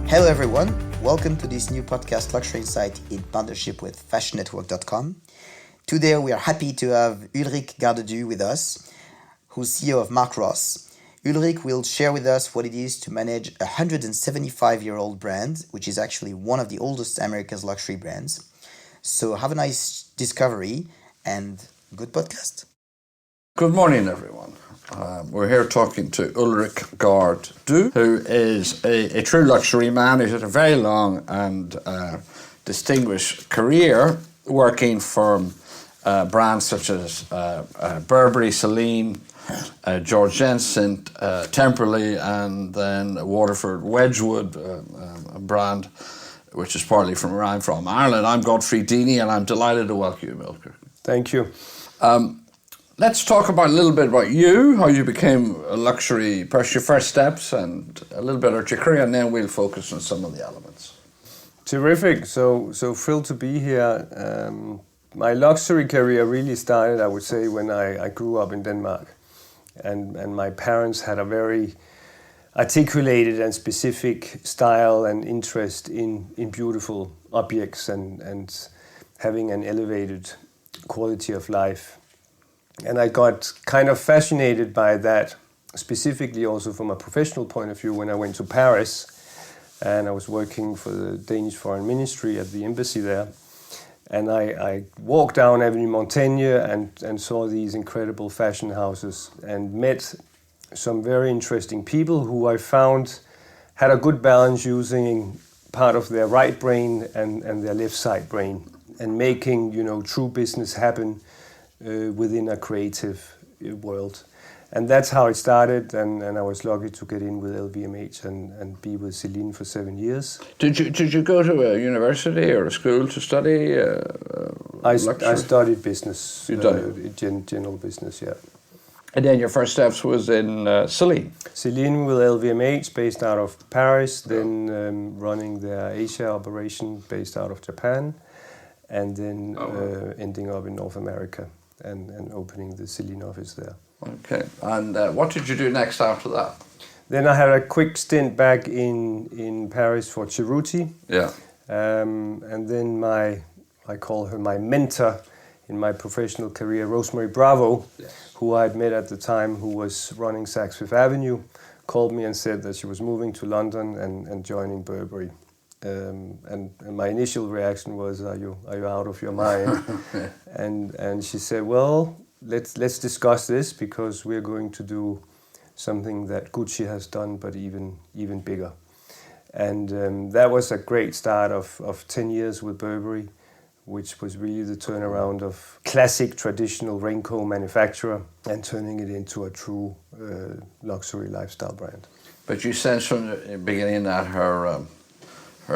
Hello everyone, welcome to this new podcast Luxurynsight in partnership with fashionnetwork.com. Today we are happy to have Ulrik Garde Due with us, who's CEO of Mark Ross. Ulrik will share with us what it is to manage a 175-year-old brand, which is actually one of the oldest America's luxury brands. So have a nice discovery and good podcast. Good morning, everyone. We're here talking to Ulrik Garde Due, who is a true luxury man. He's had a very long and distinguished career working for brands such as Burberry, Celine, George Jensen, Temperley, and then Waterford Wedgwood, a brand which is partly from where I'm from, Ireland. I'm Godfrey Deeny, and I'm delighted to welcome you, Ulrik. Thank you. Let's talk about a little bit about you, how you became a luxury person, your first steps, and a little bit about your career, and then we'll focus on some of the elements. Terrific. So thrilled to be here. My luxury career really started, I would say, when I grew up in Denmark. And my parents had a very articulated and specific style and interest in beautiful objects and having an elevated quality of life. And I got kind of fascinated by that, specifically also from a professional point of view when I went to Paris and I was working for the Danish Foreign Ministry at the embassy there. And I walked down Avenue Montaigne and saw these incredible fashion houses and met some very interesting people who I found had a good balance using part of their right brain and their left side brain and making, true business happen within a creative world. And that's how it started, and I was lucky to get in with LVMH and be with Celine for 7 years. Did you go to a university or a school to study I luxury? studied business, general business, yeah. And then your first steps was in Celine? Celine with LVMH, based out of Paris, then running their Asia operation based out of Japan, and then ending up in North America. And opening the Celine office there. Okay. And what did you do next after that? Then I had a quick stint back in Paris for Cerruti. Yeah. And then I call her my mentor in my professional career, Rosemary Bravo, yes, who I had met at the time, who was running Saks Fifth Avenue, called me and said that she was moving to London and joining Burberry. And my initial reaction was, "Are you out of your mind?" and she said, "Well, let's discuss this because we're going to do something that Gucci has done, but even bigger." And that was a great start of 10 years with Burberry, which was really the turnaround of classic traditional raincoat manufacturer and turning it into a true luxury lifestyle brand. But you sensed from the beginning that her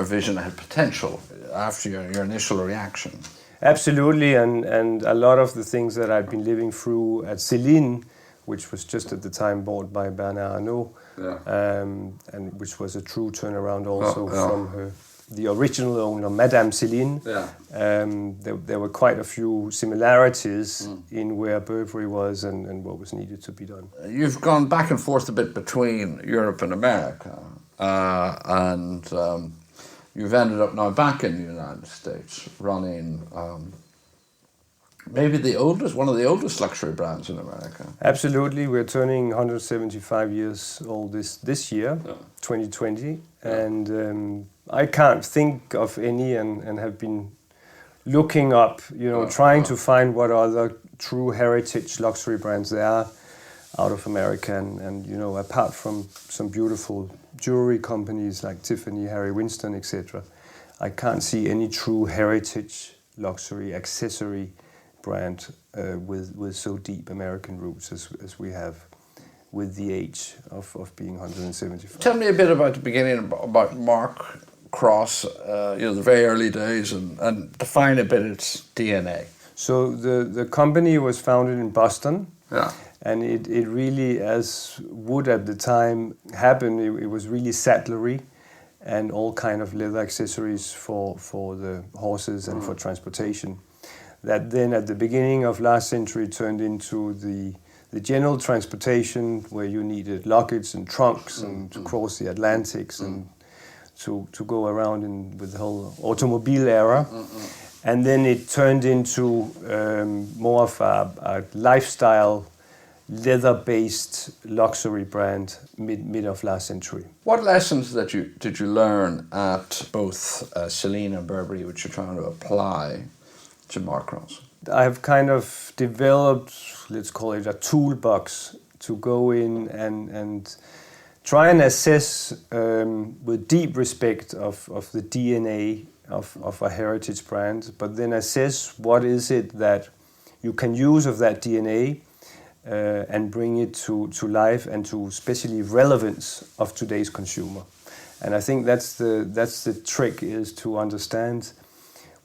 vision had potential after your initial reaction. Absolutely, and a lot of the things that I'd been living through at Celine, which was just at the time bought by Bernard Arnault, and which was a true turnaround also from the original owner, Madame Celine. Yeah. There were quite a few similarities in where Burberry was and what was needed to be done. You've gone back and forth a bit between Europe and America, and you've ended up now back in the United States running maybe one of the oldest luxury brands in America. Absolutely. We're turning 175 years old this year, 2020. Yeah. And I can't think of any and have been looking up, trying to find what other true heritage luxury brands there are out of America. And apart from some beautiful jewelry companies like Tiffany, Harry Winston, etc., I can't see any true heritage luxury accessory brand with so deep American roots as we have with the age of being 175. Tell me a bit about the beginning, about Mark Ross, the very early days, and define a bit its DNA. So the company was founded in Boston. Yeah. And it really, as would at the time happen, it was really saddlery and all kind of leather accessories for the horses and for transportation. That then at the beginning of last century turned into the general transportation where you needed luggage and trunks and to cross the Atlantics and to go around with the whole automobile era. And then it turned into more of a lifestyle, leather-based luxury brand mid of last century. What lessons did you learn at both Celine and Burberry, which you're trying to apply to Mark Ross? I've kind of developed, let's call it a toolbox, to go in and try and assess with deep respect of the DNA of a heritage brand, but then assess what is it that you can use of that DNA and bring it to life and to especially relevance of today's consumer. And I think that's the trick, is to understand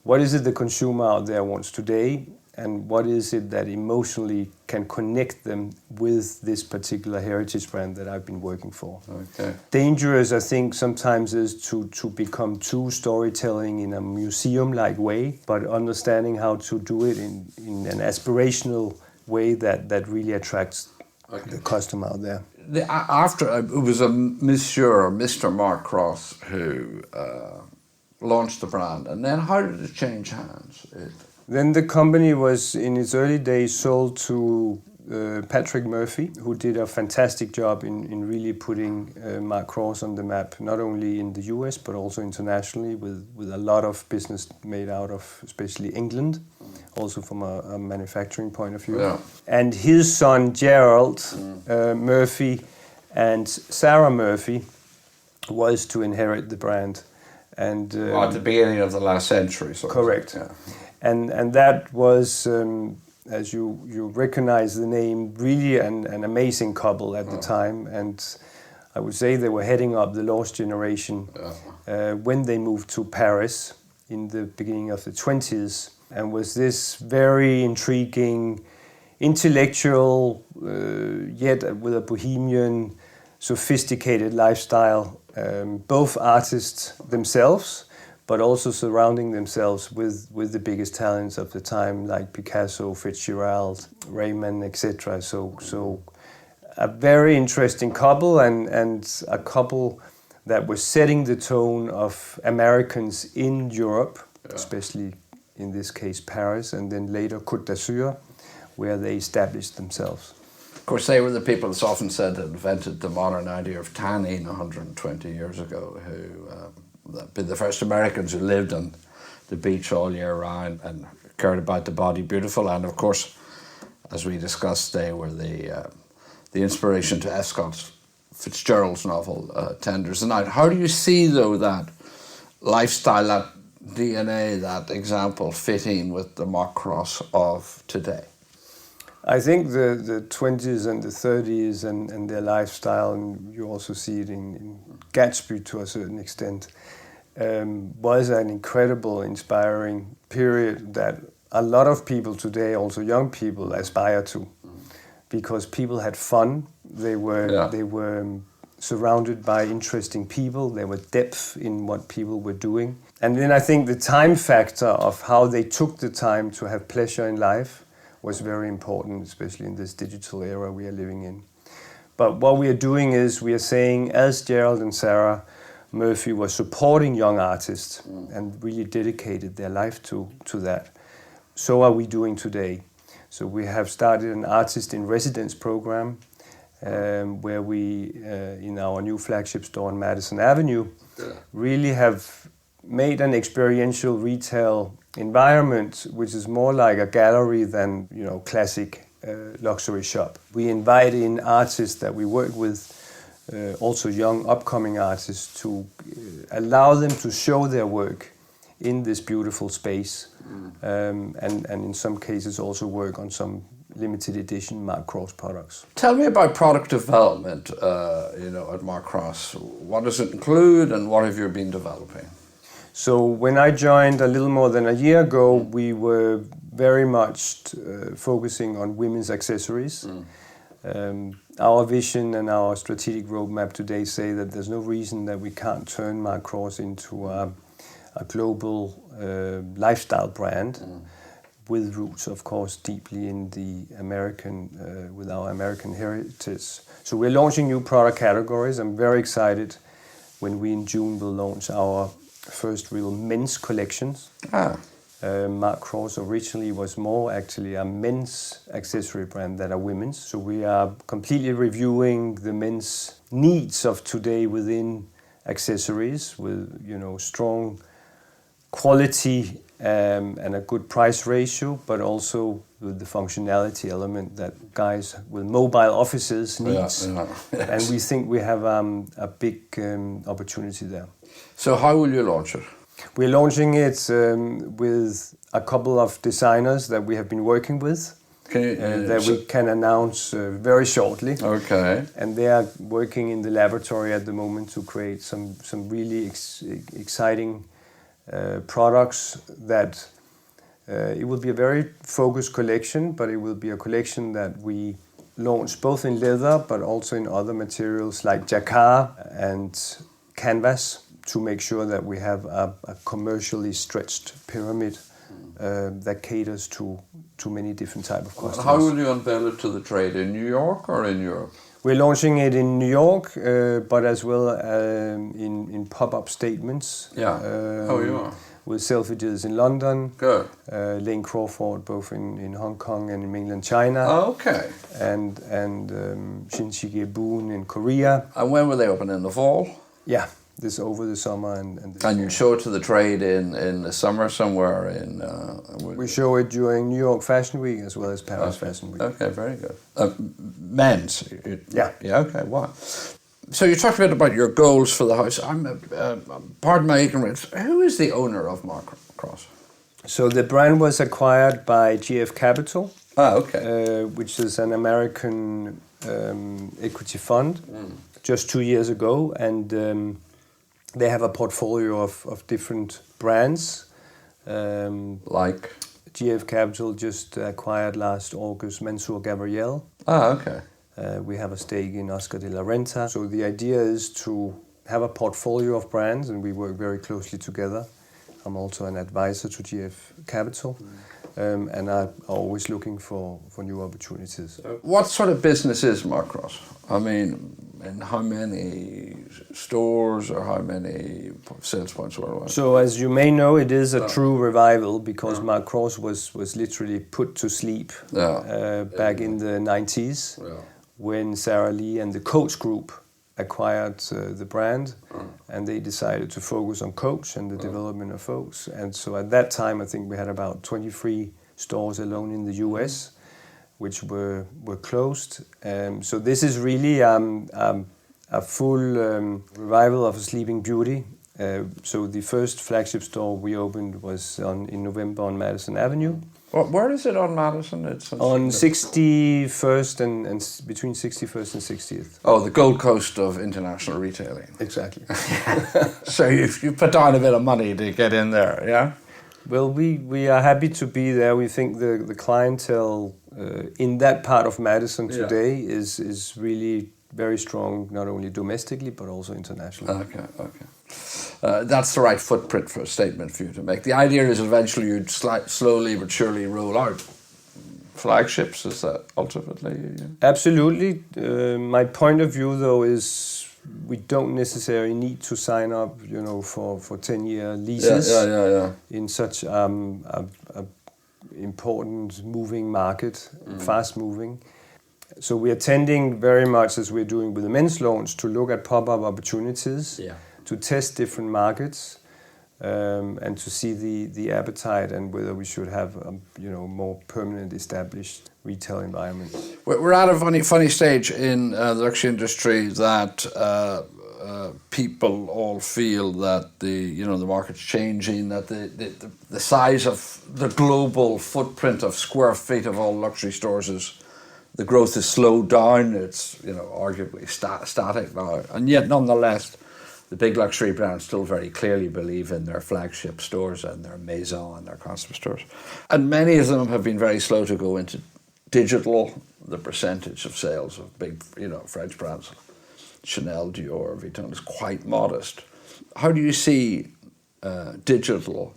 what is it the consumer out there wants today, and what is it that emotionally can connect them with this particular heritage brand that I've been working for. Okay. Dangerous, I think, sometimes is to become too storytelling in a museum-like way, but understanding how to do it in an aspirational way that really attracts the customer out there. It was a Monsieur or Mr. Mark Ross who launched the brand, and then how did it change hands? Then the company was, in its early days, sold to Patrick Murphy, who did a fantastic job in really putting Mark Ross on the map, not only in the US but also internationally, with a lot of business made out of especially England, also from a manufacturing point of view. Yeah. And his son Gerald Murphy and Sarah Murphy was to inherit the brand. And At the beginning of the last century. Correct. Yeah. And that was, as you recognize the name, really an amazing couple at the time. And I would say they were heading up the lost generation when they moved to Paris in the beginning of the 20s, and was this very intriguing, intellectual, yet with a bohemian, sophisticated lifestyle. Both artists themselves, but also surrounding themselves with the biggest talents of the time, like Picasso, Fitzgerald, Raymond, etc. So a very interesting couple, and a couple that was setting the tone of Americans in Europe, especially in this case Paris, and then later Côte d'Azur, where they established themselves. Of course, they were the people that's often said that invented the modern idea of tanning 120 years ago, who been the first Americans who lived on the beach all year round and cared about the body beautiful. And of course, as we discussed, they were the inspiration to F. Scott Fitzgerald's novel, Tenders the Night. How do you see, though, that lifestyle, that DNA, that example fitting with the Mark Ross of today? I think the 20s and the 30s and their lifestyle, and you also see it in Gatsby to a certain extent, was an incredible, inspiring period that a lot of people today, also young people, aspire to, because people had fun. They were surrounded by interesting people. There was depth in what people were doing. And then I think the time factor of how they took the time to have pleasure in life was very important, especially in this digital era we are living in. But what we are doing is we are saying, as Gerald and Sarah Murphy were supporting young artists and really dedicated their life to that, so are we doing today. So we have started an artist in residence program where we, in our new flagship store on Madison Avenue, really have made an experiential retail environment which is more like a gallery than, classic luxury shop. We invite in artists that we work with, also young upcoming artists, to allow them to show their work in this beautiful space, and in some cases also work on some limited edition Mark Ross products. Tell me about product development, at Mark Ross. What does it include, and what have you been developing? So when I joined a little more than a year ago, we were very much focusing on women's accessories. Our vision and our strategic roadmap today say that there's no reason that we can't turn Mark Ross into a global lifestyle brand, with roots, of course, deeply in the American, with our American heritage. So we're launching new product categories. I'm very excited when we in June will launch our first real men's collections. Mark Cross originally was more actually a men's accessory brand than a women's. So we are completely reviewing the men's needs of today within accessories with, strong quality and a good price ratio, but also with the functionality element that guys with mobile offices needs. Yes. And we think we have a big opportunity there. So how will you launch it? We're launching it with a couple of designers that we have been working with. We can announce very shortly. Okay. And they are working in the laboratory at the moment to create some really exciting products that it will be a very focused collection, but it will be a collection that we launch both in leather but also in other materials like jacquard and canvas to make sure that we have a commercially stretched pyramid that caters to many different types of customers. How will you unveil it to the trade, in New York or in Europe? We're launching it in New York, but as well in pop-up statements. You are. With Selfridges in London. Good. Lane Crawford, both in Hong Kong and in mainland China. Okay. And Shinsegae Boon in Korea. And when will they open, in the fall? Yeah, this over the summer and And you show it to the trade in the summer somewhere in... we show it during New York Fashion Week as well as Paris Fashion Week. Okay, very good. Men's? Yeah. Yeah, okay, wow. So you talked a bit about your goals for the house. Pardon my ignorance, who is the owner of Mark Cross? So the brand was acquired by GF Capital, okay. Which is an American equity fund, just 2 years ago. And they have a portfolio of different brands. Like? GF Capital just acquired last August Mansour Gabriel. Okay. We have a stake in Oscar de la Renta. So the idea is to have a portfolio of brands, and we work very closely together. I'm also an advisor to GF Capital, and I'm always looking for new opportunities. What sort of business is Mark Cross? I mean, and how many stores or how many sales points worldwide? So as you may know, it is a true revival because Mark Cross was literally put to sleep back in the 90s. When Sara Lee and the Coach Group acquired the brand, and they decided to focus on Coach and the development of folks. And so at that time, I think we had about 23 stores alone in the US, which were closed. So this is really a full revival of a Sleeping Beauty. So the first flagship store we opened was in November on Madison Avenue. Where is it on Madison? It's on 61st and between 61st and 60th. Oh, the Gold Coast of international retailing. Exactly. So you put down a bit of money to get in there, yeah? Well, we are happy to be there. We think the clientele in that part of Madison today is really very strong, not only domestically but also internationally. Okay. That's the right footprint for a statement for you to make. The idea is eventually you'd slowly but surely roll out flagships. Is that ultimately? Absolutely. My point of view, though, is we don't necessarily need to sign up, for 10-year leases in such a important moving market, fast moving. So we are tending very much, as we're doing with the men's launch, to look at pop-up opportunities, to test different markets, and to see the appetite and whether we should have more permanent established retail environments. We're at a funny stage in the luxury industry that people all feel that the market's changing, that the size of the global footprint of square feet of all luxury stores the growth is slowed down. It's arguably static now, and yet nonetheless, the big luxury brands still very clearly believe in their flagship stores and their maison and their concept stores, and many of them have been very slow to go into digital. The percentage of sales of big French brands, Chanel, Dior, Vuitton, is quite modest. How do you see digital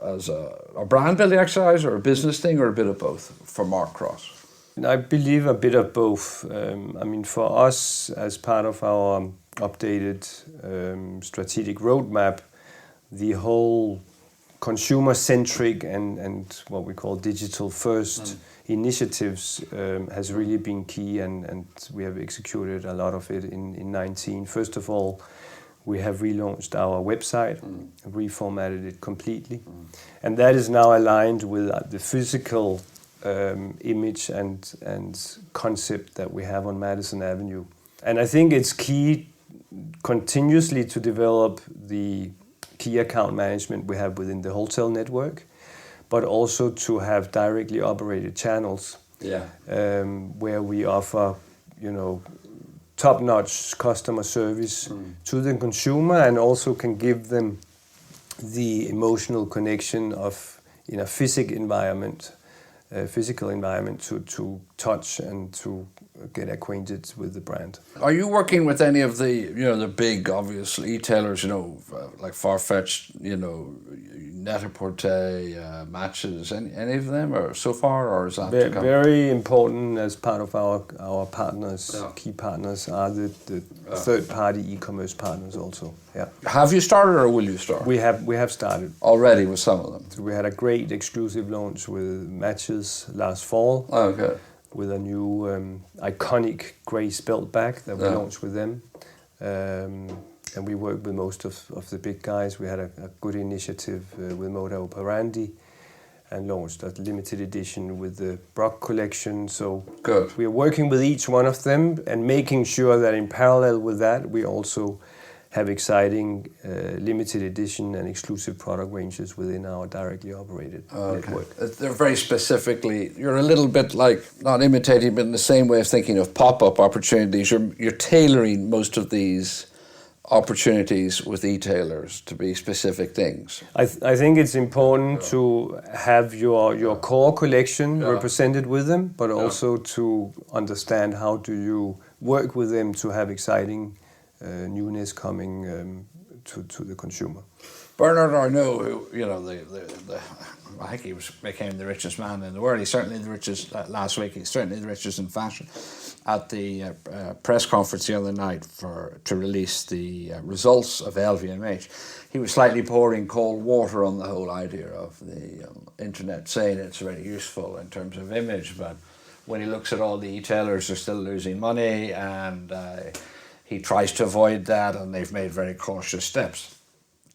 as a brand building exercise or a business thing or a bit of both for Mark Cross? I believe a bit of both. For us, as part of our updated strategic roadmap, the whole consumer-centric and what we call digital-first initiatives has really been key, and we have executed a lot of it in 2019. First of all, we have relaunched our website, reformatted it completely, and that is now aligned with the physical image and concept that we have on Madison Avenue. And I think it's key continuously to develop the key account management we have within the wholesale network, but also to have directly operated channels where we offer, top-notch customer service to the consumer, and also can give them the emotional connection of in a physical environment to touch and to get acquainted with the brand. Are you working with any of the the big obvious e-tailers, like Farfetch, Net-a-Porter, Matches, any of them, or so far, or is that to come? Very important as part of our partners. Key partners are the third-party e-commerce partners also. Yeah. Have you started, or will you start? We have started Already with some of them. So we had a great exclusive launch with Matches last fall. Oh, okay. With a new iconic grey spelt bag that we launched with them. And we worked with most of the big guys. We had a good initiative with Moda Operandi and launched a limited edition with the Brock collection. So good. We are working with each one of them and making sure that in parallel with that, we also have exciting limited edition and exclusive product ranges within our directly operated network. They're very specifically, you're a little bit like, not imitating, but in the same way of thinking of pop-up opportunities, you're tailoring most of these opportunities with e-tailers to be specific things. I think it's important to have your core collection represented with them, but also to understand how do you work with them to have exciting newness coming to the consumer. Bernard Arnault, who I think he became the richest man in the world. He's certainly the richest last week. He's certainly the richest in fashion. At the press conference the other night to release the results of LVMH, he was slightly pouring cold water on the whole idea of the internet, saying it's very useful in terms of image, but when he looks at all the e-tailers, they're still losing money, and he tries to avoid that, and they've made very cautious steps.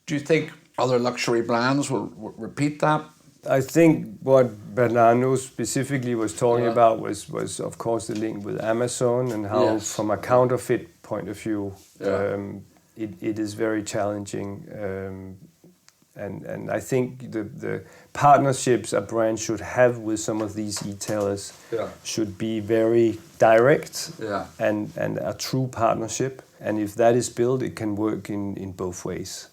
Do you think other luxury brands will repeat that? I think what Bernardo specifically was talking about was of course the link with Amazon, and how from a counterfeit point of view it is very challenging, and I think the partnerships a brand should have with some of these e-tailers should be very direct and a true partnership, and if that is built, it can work in both ways.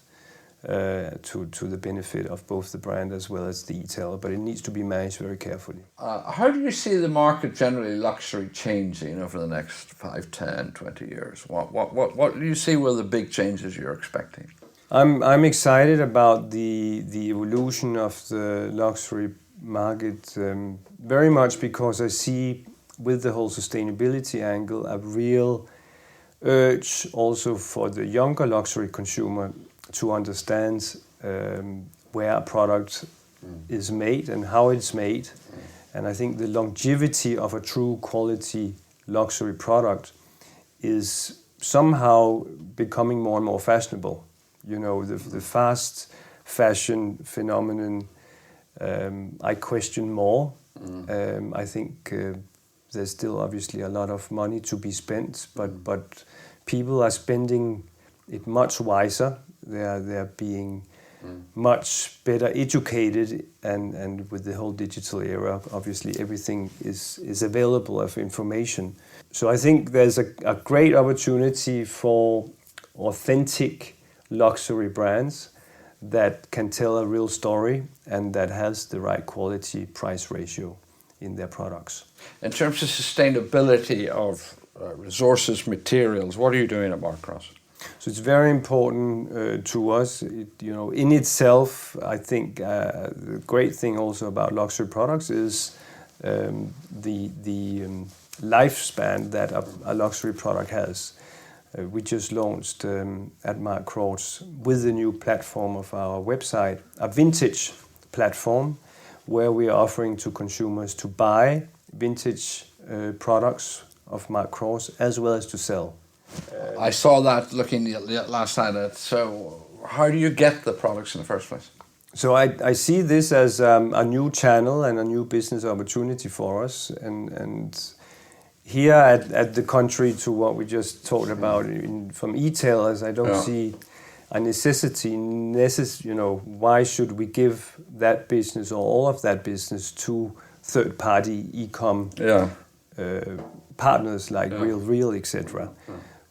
To the benefit of both the brand as well as the e-tailer, but it needs to be managed very carefully. How do you see the market generally, luxury, changing over the next 5, 10, 20 years? What do you see were the big changes you're expecting? I'm excited about the evolution of the luxury market, very much because I see with the whole sustainability angle a real urge also for the younger luxury consumer to understand where a product is made and how it's made. And I think the longevity of a true quality luxury product is somehow becoming more and more fashionable. The fast fashion phenomenon, I question more. I think there's still obviously a lot of money to be spent, but people are spending it much wiser. They're being much better educated, and with the whole digital era, obviously everything is available of information. So I think there's a great opportunity for authentic luxury brands that can tell a real story and that has the right quality price ratio in their products. In terms of sustainability of resources, materials, what are you doing at Mark Ross? So it's very important to us. In itself, I think the great thing also about luxury products is the lifespan that a luxury product has. We just launched at Mark Cross with the new platform of our website, a vintage platform where we are offering to consumers to buy vintage products of Mark Cross as well as to sell. I saw that looking last night. So how do you get the products in the first place? So I see this as a new channel and a new business opportunity for us. And here at the contrary to what we just talked about from e-tailers, I don't see a necessity. Why should we give that business or all of that business to third-party e-com partners like Real, etc.?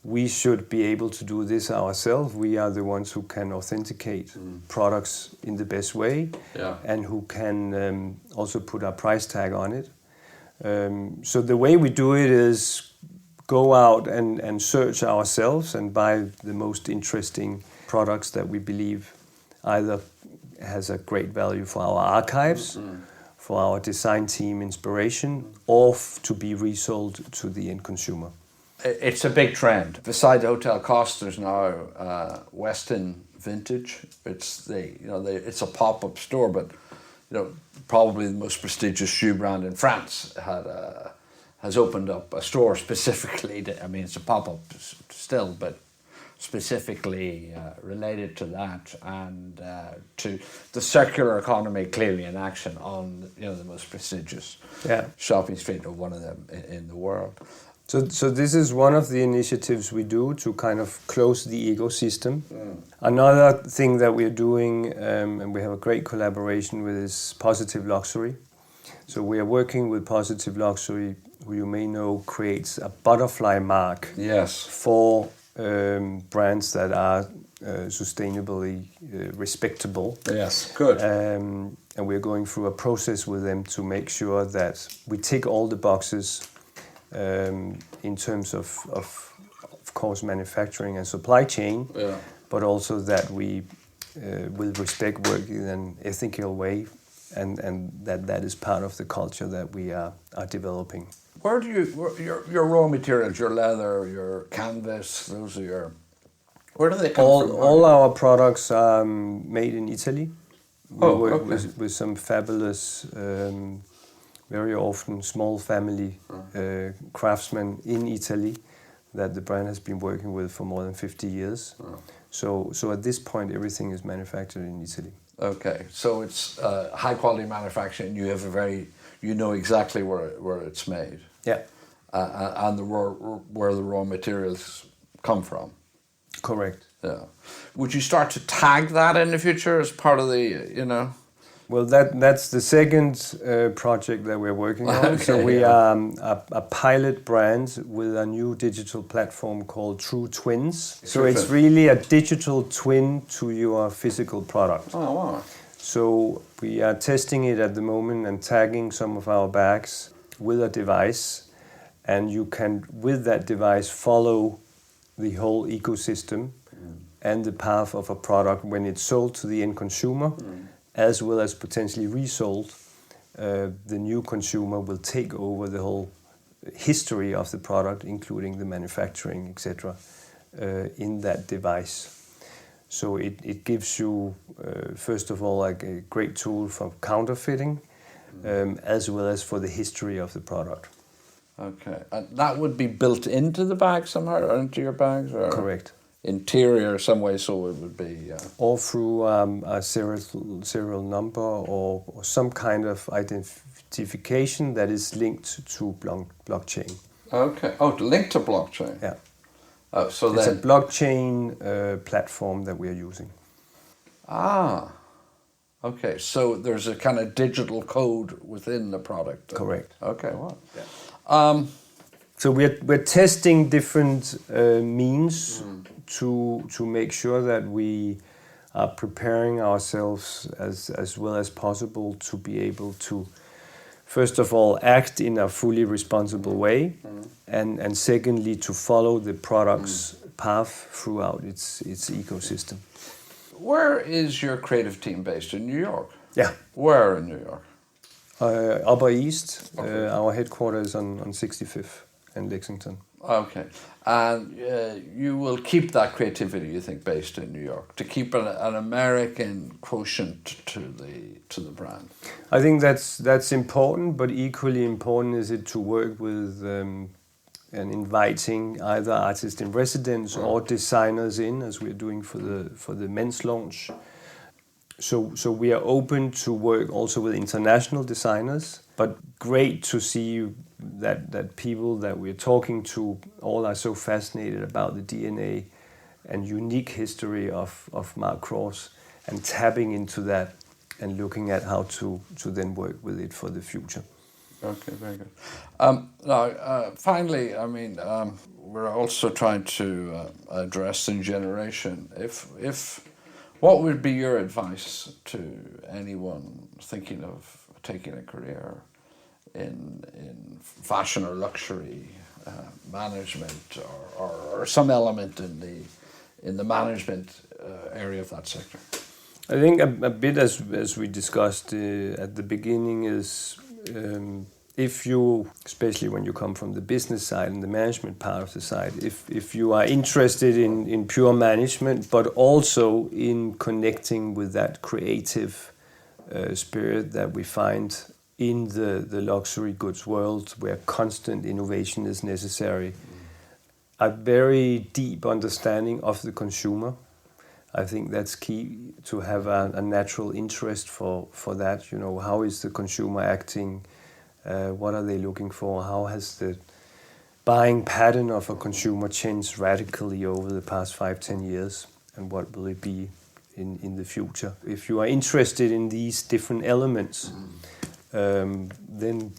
We should be able to do this ourselves. We are the ones who can authenticate products in the best way and who can also put a price tag on it. So the way we do it is go out and search ourselves and buy the most interesting products that we believe either has a great value for our archives, for our design team inspiration, or to be resold to the end consumer. It's a big trend. Beside the Hotel Costa, there's now Westin Vintage. It's a pop-up store, but probably the most prestigious shoe brand in France has opened up a store specifically. It's a pop-up still, but specifically related to that and to the circular economy clearly in action on the most prestigious shopping street or one of them in the world. So this is one of the initiatives we do to kind of close the ecosystem. Another thing that we're doing, and we have a great collaboration with, is Positive Luxury. So we are working with Positive Luxury, who you may know creates a butterfly mark for brands that are sustainably respectable. Yes, good. And we're going through a process with them to make sure that we tick all the boxes in terms of course, manufacturing and supply chain, but also that we, with respect, work in an ethical way, and that is part of the culture that we are developing. Where do your raw materials, your leather, your canvas, those are where do they come from? All our products are made in Italy. We work with some fabulous, very often small family craftsmen in Italy that the brand has been working with for more than 50 years. So at this point, everything is manufactured in Italy. Okay, so it's high quality manufacturing. You know exactly where it's made. Yeah. And where the raw materials come from. Correct. Yeah. Would you start to tag that in the future as part of the, Well, that's the second project that we're working on. Okay, so we are a pilot brand with a new digital platform called True Twins. So it's really a digital twin to your physical product. Oh, wow. So we are testing it at the moment and tagging some of our bags with a device. And you can, with that device, follow the whole ecosystem and the path of a product when it's sold to the end consumer. As well as potentially resold, the new consumer will take over the whole history of the product, including the manufacturing, etc., in that device. So it gives you, first of all, like a great tool for counterfeiting, as well as for the history of the product. Okay, and that would be built into the bag somehow, or into your bags? Or? Correct. Interior some way, so it would be... Or through a serial number or some kind of identification that is linked to blockchain. Okay. Oh, linked to blockchain. Yeah. So it's a blockchain platform that we are using. Ah. Okay, so there's a kind of digital code within the product. Correct. Okay, wow. Yeah. So we're testing different means to make sure that we are preparing ourselves as well as possible to be able to, first of all, act in a fully responsible way, and secondly, to follow the product's path throughout its ecosystem. Where is your creative team based? In New York? Yeah. Where in New York? Upper East. Our headquarters on 65th and Lexington. Okay. And you will keep that creativity, you think, based in New York, to keep an American quotient to the brand? I think that's important, but equally important is it to work with and inviting either artists in residence or designers in, as we're doing for the men's launch. So we are open to work also with international designers, but great to see that people that we're talking to all are so fascinated about the DNA and unique history of Mark Ross, and tapping into that and looking at how to then work with it for the future. Okay, very good. Now, finally, I mean, we're also trying to address the generation. What would be your advice to anyone thinking of taking a career in fashion or luxury management, or some element in the management area of that sector? I think a bit as we discussed at the beginning is if you, especially when you come from the business side and the management part of the side, if you are interested in pure management, but also in connecting with that creative spirit that we find in the luxury goods world, where constant innovation is necessary, a very deep understanding of the consumer. I think that's key, to have a natural interest for that. You know, how is the consumer acting? What are they looking for? How has the buying pattern of a consumer changed radically over the past 5-10 years? And what will it be in the future? If you are interested in these different elements, then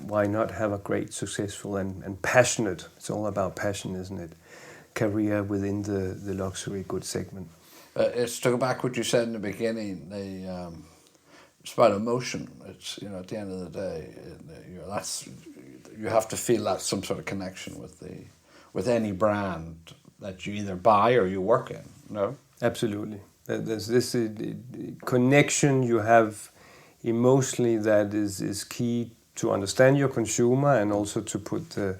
why not have a great, successful and passionate, it's all about passion, isn't it, career within the luxury goods segment? It's to go back what you said in the beginning, it's about emotion. It's, you know, at the end of the day, you have to feel that some sort of connection with any brand that you either buy or you work in. No, absolutely. There's this connection you have emotionally that is key to understand your consumer and also to put the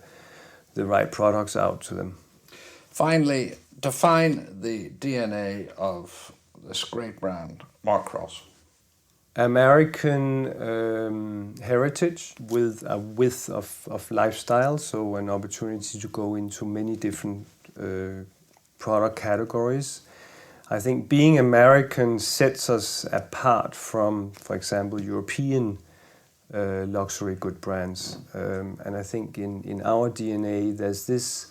right products out to them. Finally, define the DNA of this great brand, Mark Ross. American heritage with a width of lifestyle, so an opportunity to go into many different product categories. I think being American sets us apart from, for example, European luxury good brands. And I think in our DNA there's this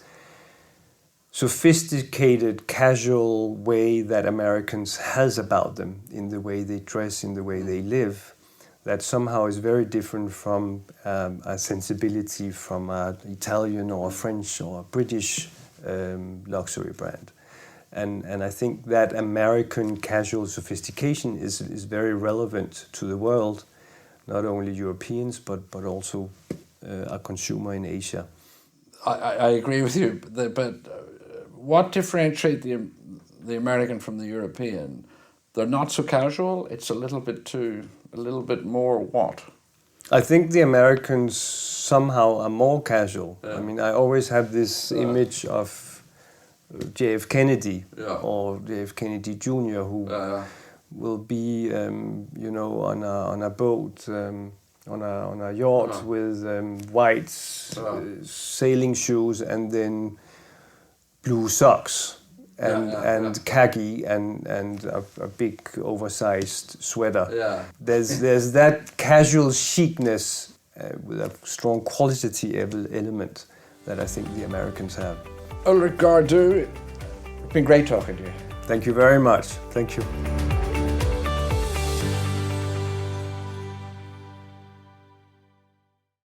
sophisticated, casual way that Americans has about them, in the way they dress, in the way they live, that somehow is very different from a sensibility from an Italian or a French or a British luxury brand. And I think that American casual sophistication is very relevant to the world, not only Europeans, but also a consumer in Asia. I agree with you, but what differentiates the American from the European? They're not so casual. It's a little bit more what? I think the Americans somehow are more casual. Yeah. I mean, I always have this image of J.F. Kennedy or J.F. Kennedy Jr., who will be, on a boat, on a yacht with white sailing shoes and then blue socks and khaki and a big oversized sweater. Yeah. There's that casual chicness with a strong quality element that I think the Americans have. Ulrik Garde Due, it's been great talking to you. Thank you very much. Thank you.